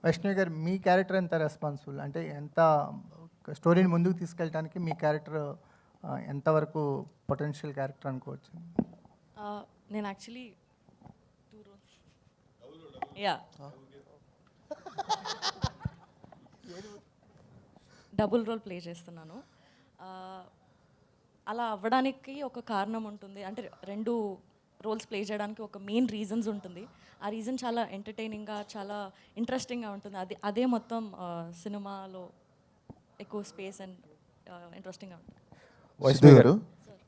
వైష్ణవి గారు, మీ క్యారెక్టర్ ఎంత రెస్పాన్సిబుల్, అంటే ఎంత స్టోరీని ముందుకు తీసుకెళ్ళడానికి మీ క్యారెక్టర్ ఎంతవరకు పొటెన్షియల్ క్యారెక్టర్ అనుకోవచ్చు? నేను actually 2 roles. Yeah, double role play చేస్తున్నాను. అలా అవ్వడానికి ఒక కారణం ఉంటుంది, అంటే 2 రోల్స్ ప్లే చేయడానికి ఒక మెయిన్ రీజన్స్ ఉంటుంది. ఆ రీజన్ చాలా ఎంటర్టైనింగ్గా, చాలా ఇంట్రెస్టింగ్గా ఉంటుంది. అదే మొత్తం సినిమాలో ఎక్కువ స్పేస్ అండ్ ఇంట్రెస్టింగ్గా ఉంటుంది. వైష్ణవి గారు,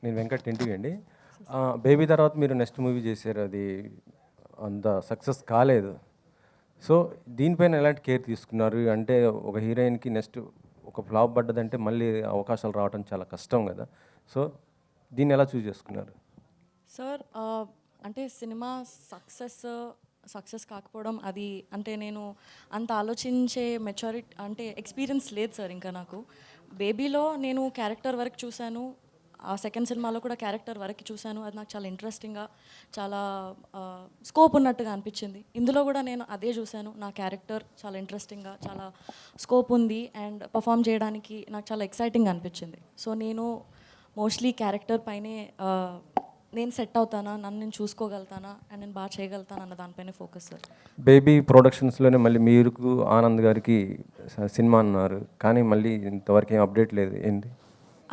నేను వెంకట్ ఇంటికి అండి. బేబీ తర్వాత మీరు నెక్స్ట్ మూవీ చేశారు, అది అంత సక్సెస్ కాలేదు. సో దీనిపైన ఎలాంటి కేర్ తీసుకున్నారు? అంటే ఒక హీరోయిన్కి నెక్స్ట్ ఒక ఫ్లాప్ పడ్డదంటే మళ్ళీ అవకాశాలు రావడం చాలా కష్టం కదా. సో దీన్ని ఎలా చూస్ చేసుకున్నారు? సార్, అంటే సినిమా సక్సెస్ కాకపోవడం అది, అంటే నేను అంత ఆలోచించే మెచ్యూరిటీ అంటే ఎక్స్పీరియన్స్ లేదు సార్ ఇంకా నాకు. బేబీలో నేను క్యారెక్టర్ వరకు చూశాను, ఆ సెకండ్ సినిమాలో కూడా క్యారెక్టర్ వరకు చూశాను. అది నాకు చాలా ఇంట్రెస్టింగ్గా, చాలా స్కోప్ ఉన్నట్టుగా అనిపించింది. ఇందులో కూడా నేను అదే చూశాను, నా క్యారెక్టర్ చాలా ఇంట్రెస్టింగ్గా, చాలా స్కోప్ ఉంది అండ్ పర్ఫామ్ చేయడానికి నాకు చాలా ఎక్సైటింగ్ అనిపించింది. సో నేను మోస్ట్లీ క్యారెక్టర్ పైనే నేను సెట్ అవుతానా, నన్ను నేను చూసుకోగలుగుతానా అండ్ నేను బాగా చేయగలుగుతాను అన్న దానిపైనే ఫోకస్ సార్. బేబీ ప్రొడక్షన్స్లోనే మళ్ళీ మీరు ఆనంద్ గారికి సినిమా అన్నారు, కానీ మళ్ళీ ఇంతవరకు ఏం అప్డేట్ లేదు, ఏంది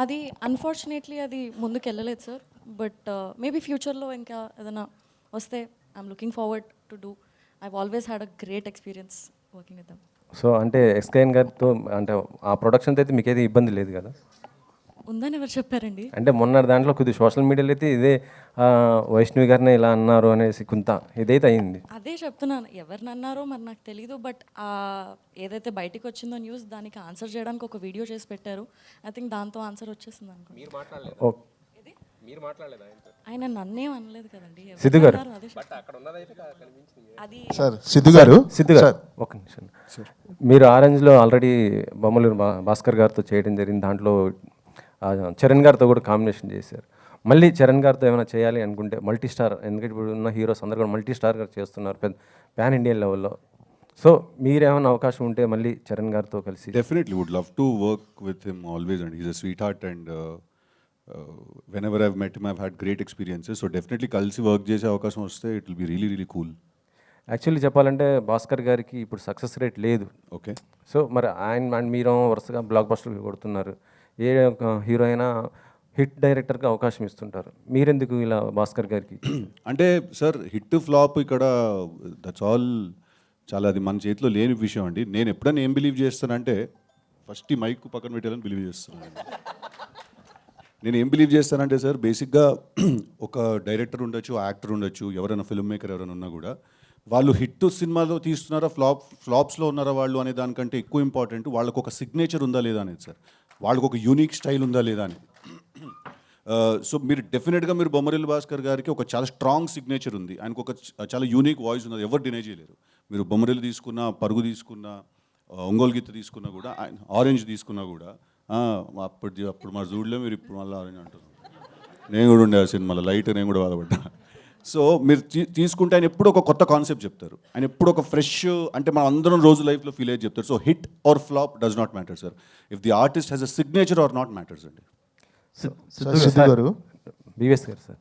అది? అన్ఫార్చునేట్లీ అది ముందుకు వెళ్ళలేదు సార్. బట్ మేబీ ఫ్యూచర్లో ఇంకా ఏదైనా వస్తే I'm looking forward to do. I've always had a great experience working with them. So అంటే ఎస్కేఎన్ గారితో అంటే ఆ ప్రొడక్షన్తో అయితే మీకైతే ఇబ్బంది లేదు కదా? ఉందని ఎవరు చెప్పారండి? అంటే మొన్న దాంట్లో కొద్దిగా సోషల్ మీడియాలో అయితే ఇదే వైష్ణవి గారిని ఇలా అన్నారు అనేసి కొంత ఇదైతే అయింది. అదే చెప్తున్నాను, ఎవరిని అన్నారో మరి నాకు తెలీదు. బట్ ఏదైతే బయటికి వచ్చిందో న్యూస్, దానికి ఆన్సర్ చేయడానికి ఒక వీడియో చేసి పెట్టారు. ఐ థింక్ దాంతో ఆన్సర్ వచ్చేసింది అనుకో. ఆయన నన్నేం అనలేదు కదండి. సిద్ధు గారు, అది సిద్ధు గారు ఒక నిమిషం. మీరు ఆరెంజ్లో ఆల్రెడీ బొమ్మలూరు భాస్కర్ గారితో చేయడం జరిగింది, దాంట్లో చరణ్ గారితో కూడా కాంబినేషన్ చేశారు. మళ్ళీ చరణ్ గారితో ఏమైనా చేయాలి అనుకుంటే మల్టీ స్టార్, ఎందుకంటే ఇప్పుడు ఉన్న హీరోస్ అందరూ కూడా మల్టీ స్టార్ గారు చేస్తున్నారు పెద్ద పాన్ ఇండియన్ లెవెల్లో. సో మీరేమైనా అవకాశం ఉంటే మళ్ళీ చరణ్ గారితో కలిసి? Definitely would love to work with him always, and he's a sweet heart, and whenever I've met him I've had great experiences. So definitely కలిసి వర్క్ చేసే అవకాశం వస్తే it will be really really cool. Actually చెప్పాలంటే భాస్కర్ గారికి ఇప్పుడు success rate లేదు. Okay, so మరి ఆయన అండ్ మీరు వరుసగా బ్లాక్ బస్టర్ కొడుతున్నారు, ఏ హీరో అయినా హిట్ డైరెక్టర్కి అవకాశం ఇస్తుంటారు, మీరెందుకు ఇలా భాస్కర్ గారికి? అంటే సార్, హిట్ ఫ్లాప్ ఇక్కడ దట్స్ ఆల్, చాలా అది మన చేతిలో లేని విషయం అండి. నేను ఎప్పుడైనా ఏం బిలీవ్ చేస్తానంటే, ఫస్ట్ ఈ మైక్ పక్కన పెట్టాలని బిలీవ్ చేస్తాను. నేను ఏం బిలీవ్ చేస్తానంటే సార్, బేసిక్గా ఒక డైరెక్టర్ ఉండొచ్చు, యాక్టర్ ఉండొచ్చు, ఎవరైనా ఫిల్మ్ మేకర్ ఎవరైనా ఉన్నా కూడా, వాళ్ళు హిట్ సినిమాలో తీస్తున్నారా, ఫ్లాప్స్లో ఉన్నారా వాళ్ళు అనే దానికంటే ఎక్కువ ఇంపార్టెంట్ వాళ్ళకు ఒక సిగ్నేచర్ ఉందా లేదా అనేది సార్. వాళ్ళకు ఒక యూనిక్ స్టైల్ ఉందా లేదా అని. సో మీరు డెఫినెట్గా మీరు బొమ్మరిల్లు భాస్కర్ గారికి ఒక చాలా స్ట్రాంగ్ సిగ్నేచర్ ఉంది, ఆయనకు ఒక చాలా యూనిక్ వాయిస్ ఉంది, ఎవరు డినై చేయలేరు. మీరు బొమ్మరిల్లు తీసుకున్నా, పరుగు తీసుకున్నా, ఒంగోలు గీత తీసుకున్నా కూడా, ఆయన ఆరెంజ్ తీసుకున్నా కూడా, అప్పుడు మా జూడ్లో మీరు ఇప్పుడు మళ్ళీ ఆరెంజ్ అంటారు. నేను కూడా ఉండే ఆ సినిమాలో లైట్, నేను కూడా బాధపడ్డా. సో మీరు తీసుకుంటే ఆయన ఎప్పుడు ఒక కొత్త కాన్సెప్ట్ చెప్తారు, ఆయన ఎప్పుడు ఒక ఫ్రెష్, అంటే మనం అందరం రోజు లైఫ్లో ఫీల్ అయ్యి చెప్తారు. So hit or flop does not matter sir, if the artist has a signature or not matters అండి. సిద్ధు గారు, బీవీఎస్ గారు సార్.